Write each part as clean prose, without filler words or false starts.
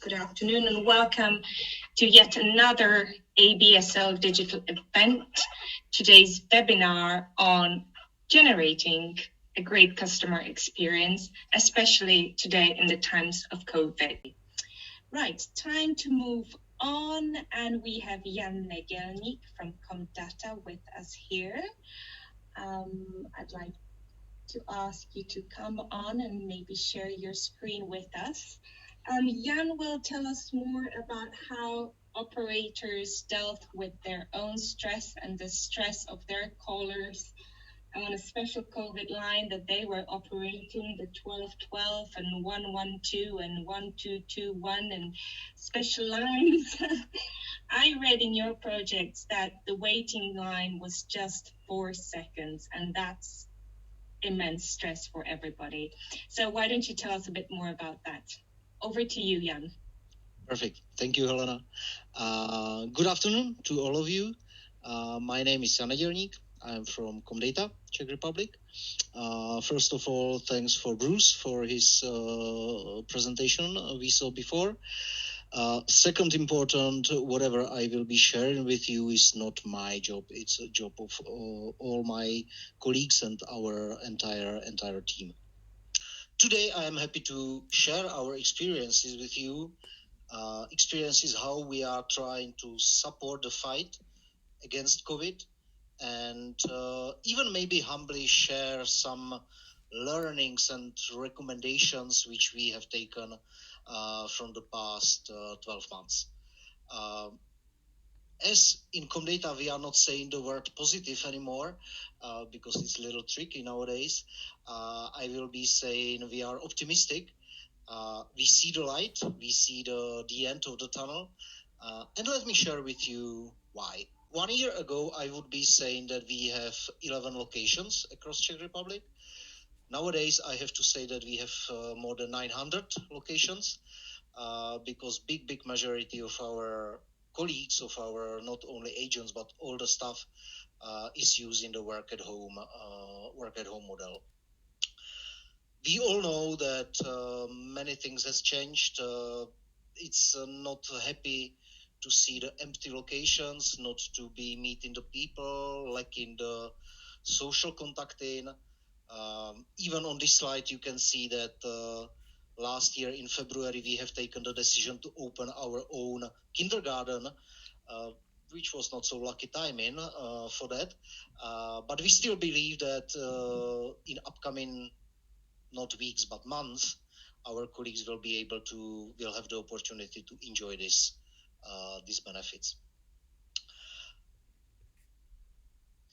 Good afternoon and welcome to yet another ABSL digital event. Today's webinar on generating a great customer experience, especially today in the times of COVID. Right, time to move on, and we have Jan Negelník from Comdata with us here. I'd like to ask you to come on and maybe share your screen with us. Jan will tell us more about how operators dealt with their own stress and the stress of their callers on a special COVID line that they were operating, the 1212 and 112 and 1221 and special lines. I read in your projects that the waiting line was just 4 seconds, and that's immense stress for everybody. So why don't you tell us a bit more about that? Over to you, Jan. Perfect. Thank you, Helena. Good afternoon to all of you. My name is Jan Negelník. I'm from Comdata Czech Republic. First of all, thanks for Bruce for his presentation we saw before. Second important, whatever I will be sharing with you is not my job. It's a job of all my colleagues and our entire team. Today, I am happy to share our experiences with you. Experiences how we are trying to support the fight against COVID, and even maybe humbly share some learnings and recommendations which we have taken from the past 12 months. As in Comdata, we are not saying the word positive anymore because it's a little tricky nowadays. I will be saying we are optimistic. We see the light, we see the end of the tunnel. And let me share with you why. 1 year ago, I would be saying that we have 11 locations across Czech Republic. Nowadays, I have to say that we have more than 900 locations because big majority of our colleagues, of our not only agents, but all the staff is using the work at home model. We all know that many things has changed. It's not happy to see the empty locations, not to be meeting the people, lacking the social contacting. Even on this slide, you can see that last year in February, we have taken the decision to open our own kindergarten, which was not so lucky timing for that. But we still believe that in upcoming not weeks but months, our colleagues will have the opportunity to enjoy these benefits.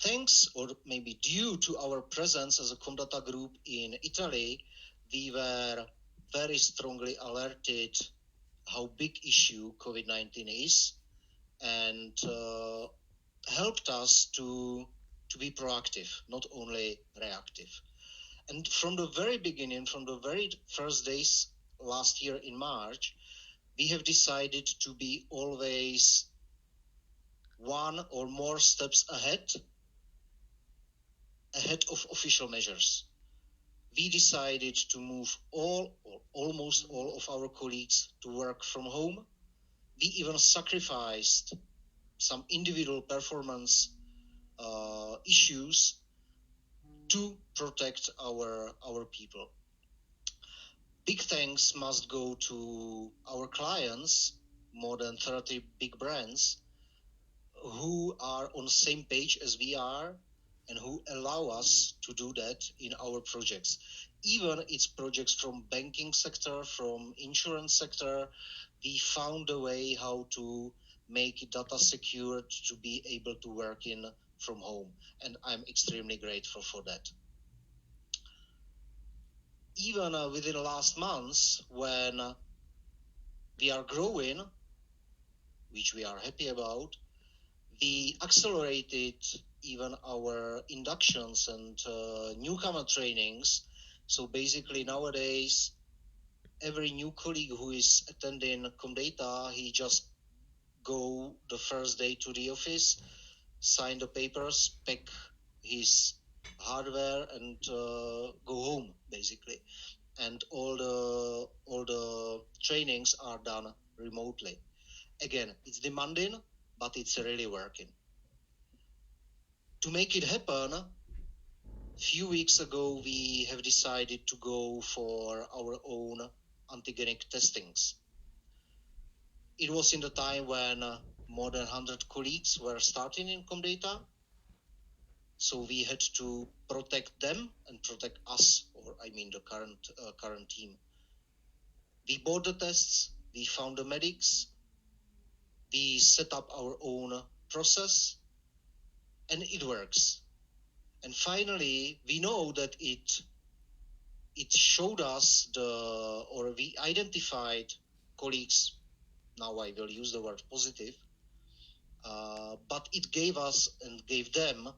Thanks, or maybe due to our presence as a Comdata group in Italy, we were very strongly alerted how big issue COVID-19 is, and helped us to be proactive, not only reactive. And from the very beginning, from the very first days last year in March, we have decided to be always one or more steps ahead of official measures. We decided to move all or almost all of our colleagues to work from home. We even sacrificed some individual performance issues to protect our people. Big thanks must go to our clients, more than 30 big brands, who are on the same page as we are and who allow us to do that in our projects. Even it's projects from banking sector, from insurance sector, we found a way how to make data secured to be able to work in from home. And I'm extremely grateful for that. Even within the last months, when we are growing, which we are happy about, we accelerated even our inductions and newcomer trainings. So basically nowadays, every new colleague who is attending Comdata, he just go the first day to the office, sign the papers, pack his hardware and go home, basically. and all the trainings are done remotely. Again, it's demanding, but it's really working. To make it happen, a few weeks ago, we have decided to go for our own antigenic testings. It was in the time when more than 100 colleagues were starting in Comdata. So we had to protect them and protect us, or I mean the current team. We bought the tests, we found the medics, we set up our own process, and it works. And finally, we know that it showed us we identified colleagues. Now I will use the word positive, but it gave us and gave them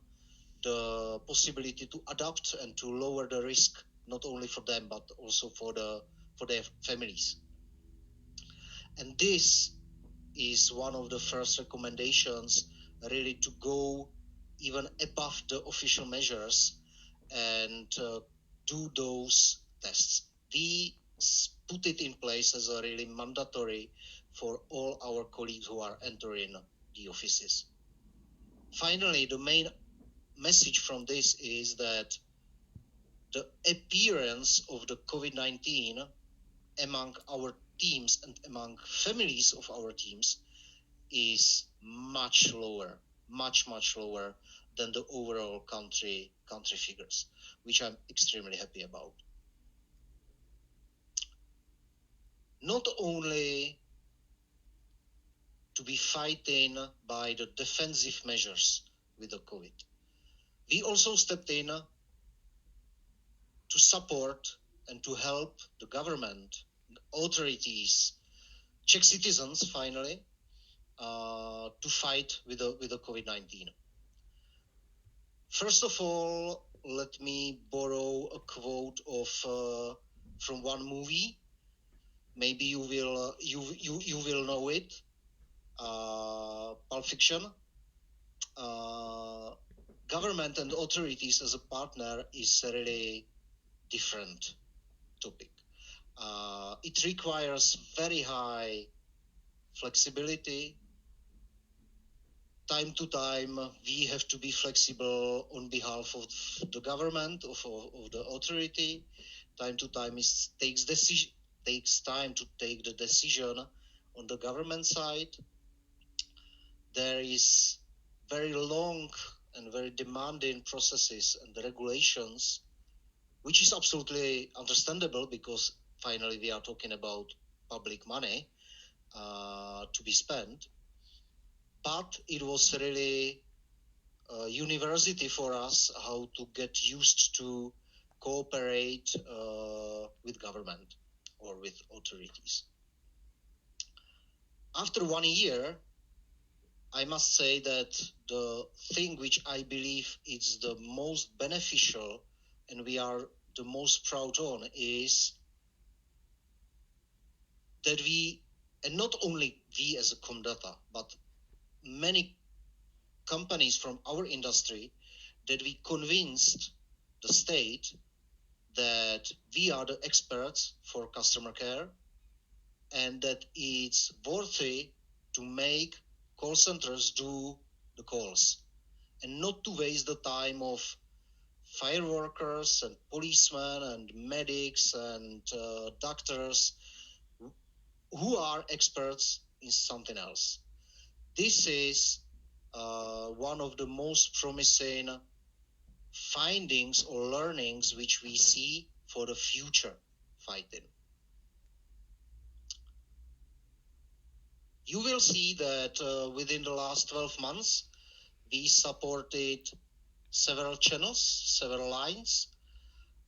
the possibility to adapt and to lower the risk, not only for them but also for their families. And this is one of the first recommendations, really, to go even above the official measures and do those tests. We put it in place as a really mandatory for all our colleagues who are entering the offices. Finally, the main message from this is that the appearance of the COVID-19 among our teams and among families of our teams is much lower, much lower than the overall country figures, which I'm extremely happy about. Not only to be fighting by the defensive measures with the COVID, we also stepped in to support and to help the government, authorities, Czech citizens, finally, to fight with the COVID-19. First of all, let me borrow a quote from one movie. Maybe you will know it. Pulp Fiction. Government and authorities as a partner is a really different topic. It requires very high flexibility. Time to time, we have to be flexible on behalf of the government, of the authority. Time to time, it takes time to take the decision on the government side. There is very long and very demanding processes and regulations, which is absolutely understandable because finally we are talking about public money to be spent. But it was really a university for us how to get used to cooperate with government or with authorities. After 1 year, I must say that the thing which I believe is the most beneficial and we are the most proud on is that we, and not only we as a Comdata, but many companies from our industry, that we convinced the state that we are the experts for customer care and that it's worthy to make call centers do the calls and not to waste the time of fire workers and policemen and medics and doctors who are experts in something else. This is one of the most promising findings or learnings which we see for the future fighting. You will see that within the last 12 months, we supported several channels, several lines.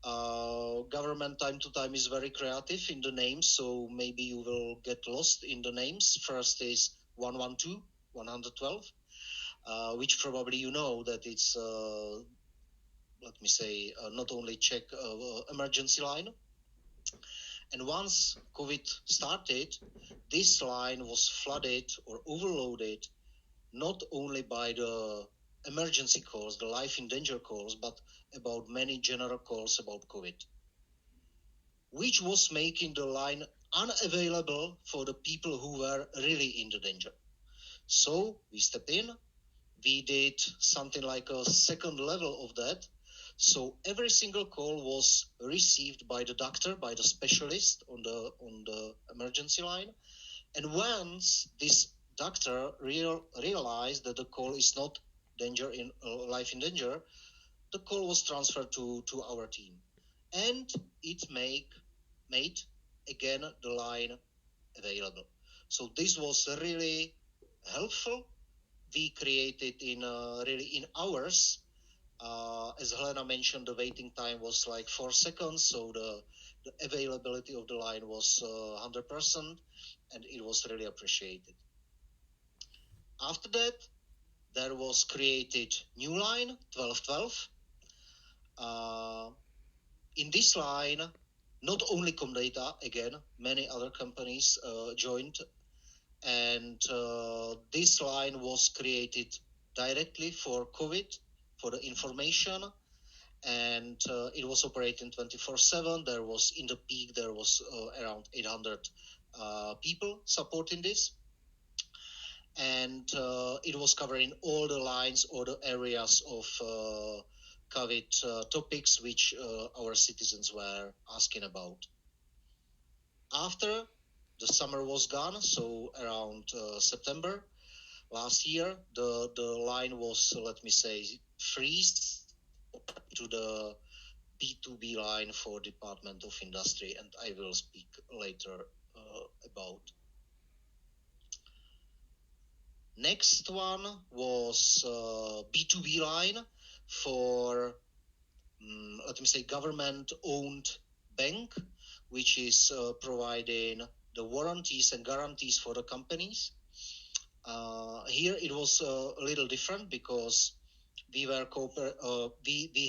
Government time to time is very creative in the names, so maybe you will get lost in the names. First is 112, 112, which probably you know that it's, let me say, not only Czech emergency line. And once COVID started, this line was flooded or overloaded, not only by the emergency calls, the life in danger calls, but about many general calls about COVID. which was making the line unavailable for the people who were really in the danger. So we stepped in. We did something like a second level of that. So every single call was received by the doctor, by the specialist on the emergency line. And once this doctor realized that the call is not life in danger, the call was transferred to our team, and it made again the line available. So this was really helpful. We created in hours. As Helena mentioned, the waiting time was like 4 seconds, so the availability of the line was 100%, and it was really appreciated. After that, there was created new line 1212. In this line, not only Comdata, again, many other companies joined, and this line was created directly for COVID, for the information, and it was operating 24/7. There was, in the peak, there was around 800 people supporting this, and it was covering all the lines, all the areas of COVID topics which our citizens were asking about. After the summer was gone, so around September last year, the line was, let me say, freeze to the B2B line for Department of Industry, and I will speak later about. Next one was B2B line for, let me say, government-owned bank, which is providing the warranties and guarantees for the companies. Here it was a little different because we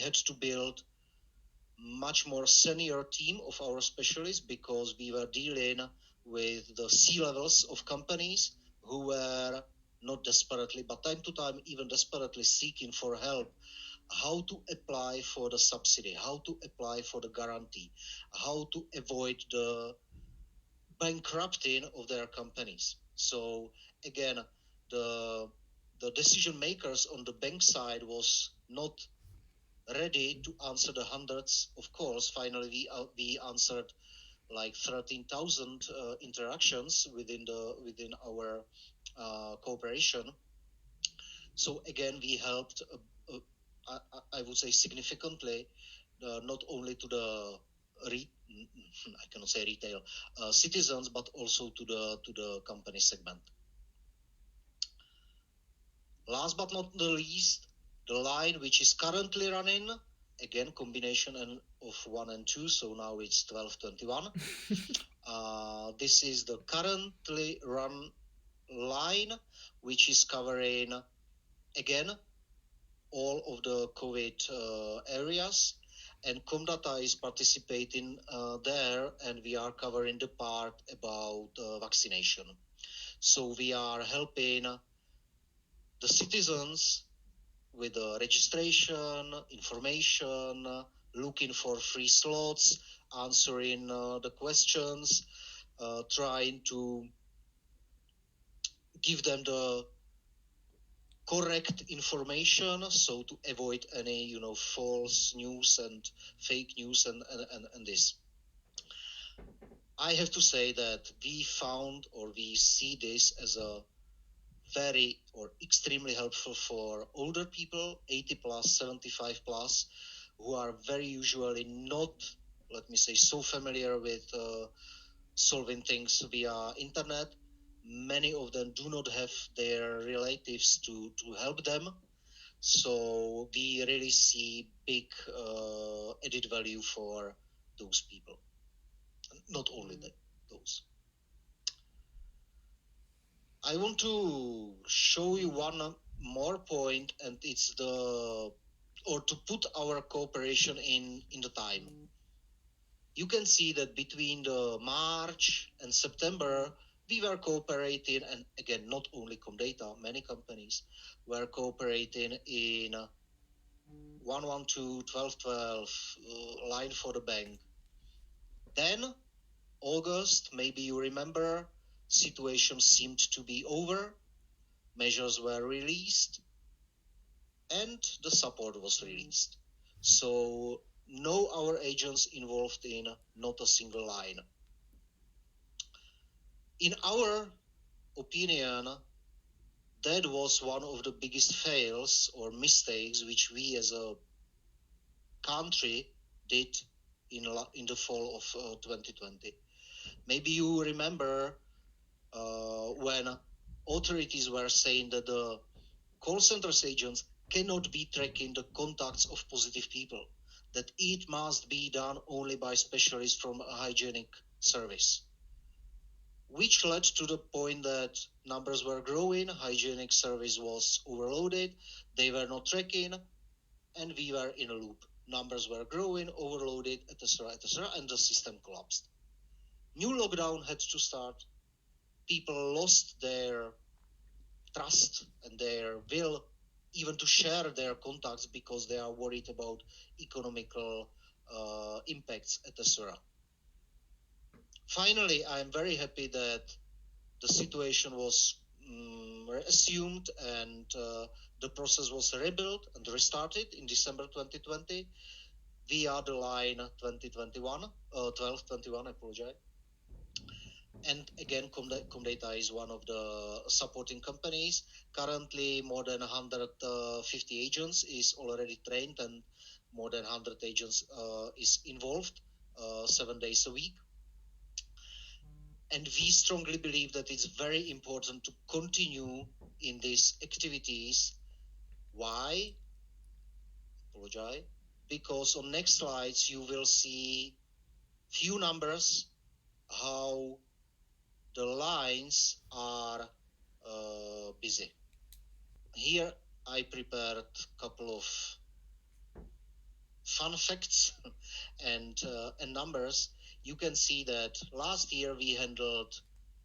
had to build much more senior team of our specialists because we were dealing with the C-levels of companies who were not desperately, but time to time even desperately seeking for help, how to apply for the subsidy, how to apply for the guarantee, how to avoid the bankrupting of their companies. So again, the decision makers on the bank side was not ready to answer the hundreds of calls. Finally, we answered like 13,000 interactions within our cooperation. So again, we helped, I would say, significantly, not only to the I cannot say retail citizens, but also to the company segment. Last but not the least, the line which is currently running, again combination of 1 and 2, so now it's 1221. This is the currently run line which is covering again all of the COVID areas, and Comdata is participating there, and we are covering the part about vaccination. So we are helping the citizens with registration, information, looking for free slots, answering the questions, trying to give them the correct information, so to avoid any false news and fake news and this. I have to say that we found, or we see this as a very or extremely helpful for older people, 80 plus, 75 plus, who are very usually not, let me say, so familiar with solving things via internet. Many of them do not have their relatives to help them. So we really see big added value for those people. Not only those. I want to show you one more point, and it's to put our cooperation in the time. You can see that between the March and September, we were cooperating, and again, not only Comdata, many companies were cooperating in 112, 1212, line for the bank. Then August, maybe you remember, situation seemed to be over, measures were released, and the support was released. So no our agents involved in not a single line. In our opinion, that was one of the biggest fails or mistakes which we as a country did in the fall of 2020. Maybe you remember when authorities were saying that the call centers agents cannot be tracking the contacts of positive people, that it must be done only by specialists from a hygienic service, which led to the point that numbers were growing, hygienic service was overloaded, they were not tracking, and we were in a loop. Numbers were growing, overloaded, etc., and the system collapsed. New lockdown had to start. People lost their trust and their will even to share their contacts because they are worried about economical impacts, etc. Finally, I'm very happy that the situation was assumed and the process was rebuilt and restarted in December 2020 via the line 1221, I apologize. And again, Comdata is one of the supporting companies. Currently, more than 150 agents is already trained and more than 100 agents is involved 7 days a week. And we strongly believe that it's very important to continue in these activities. Why? Apologize. Because on next slides, you will see few numbers, how the lines are busy. Here I prepared a couple of fun facts and numbers. You can see that last year we handled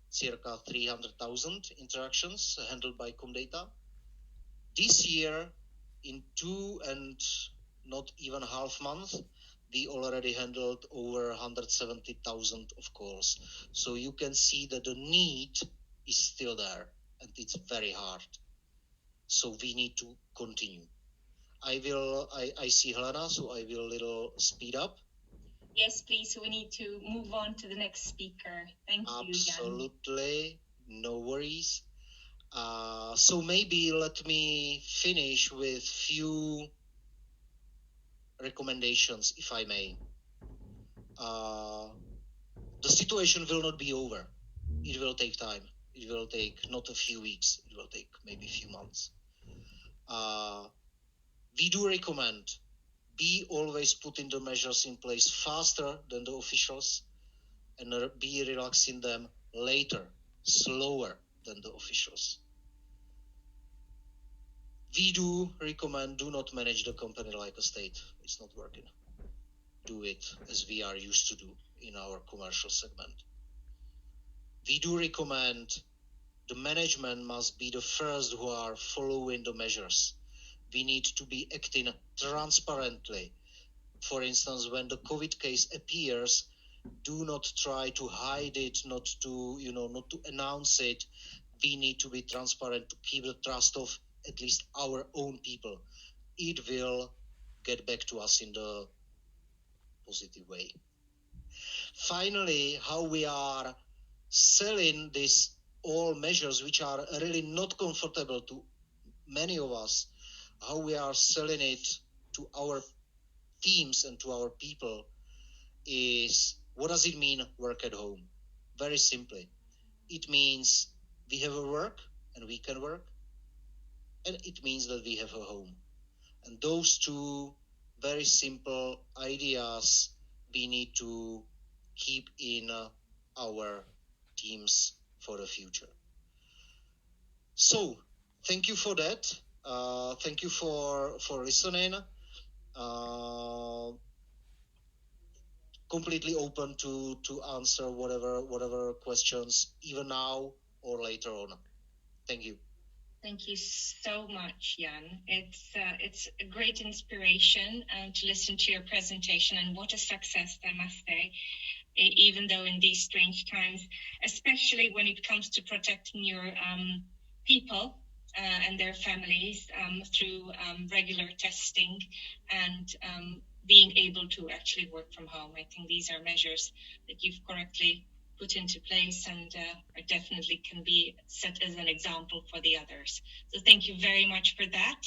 circa 300,000 interactions handled by Comdata. This year, in 2 and not even half months, we already handled over 170,000 of calls. So you can see that the need is still there and it's very hard. So we need to continue. I see Helena, so I will a little speed up. Yes, please. We need to move on to the next speaker. Thank you, Jan. Absolutely, no worries. So maybe let me finish with few recommendations, if I may. The situation will not be over. It will take time. It will take not a few weeks. It will take maybe a few months. We do recommend be always putting the measures in place faster than the officials and be relaxing them later, slower than the officials. We do recommend do not manage the company like a state. It's not working. Do it as we are used to do in our commercial segment. We do recommend the management must be the first who are following the measures. We need to be acting transparently. For instance, when the COVID case appears, do not try to hide it, not to announce it. We need to be transparent to keep the trust of at least our own people. It will get back to us in the positive way. Finally, how we are selling these all measures, which are really not comfortable to many of us, how we are selling it to our teams and to our people is, what does it mean work at home? Very simply, it means we have a work and we can work, and it means that we have a home. And those two very simple ideas we need to keep in our teams for the future. So thank you for that. Thank you for listening. Completely open to answer whatever questions, even now or later on. Thank you. Thank you so much, Jan. It's a great inspiration to listen to your presentation, and what a success, I must say, even though in these strange times, especially when it comes to protecting your people and their families through regular testing and being able to actually work from home. I think these are measures that you've correctly put into place and definitely can be set as an example for the others. So thank you very much for that.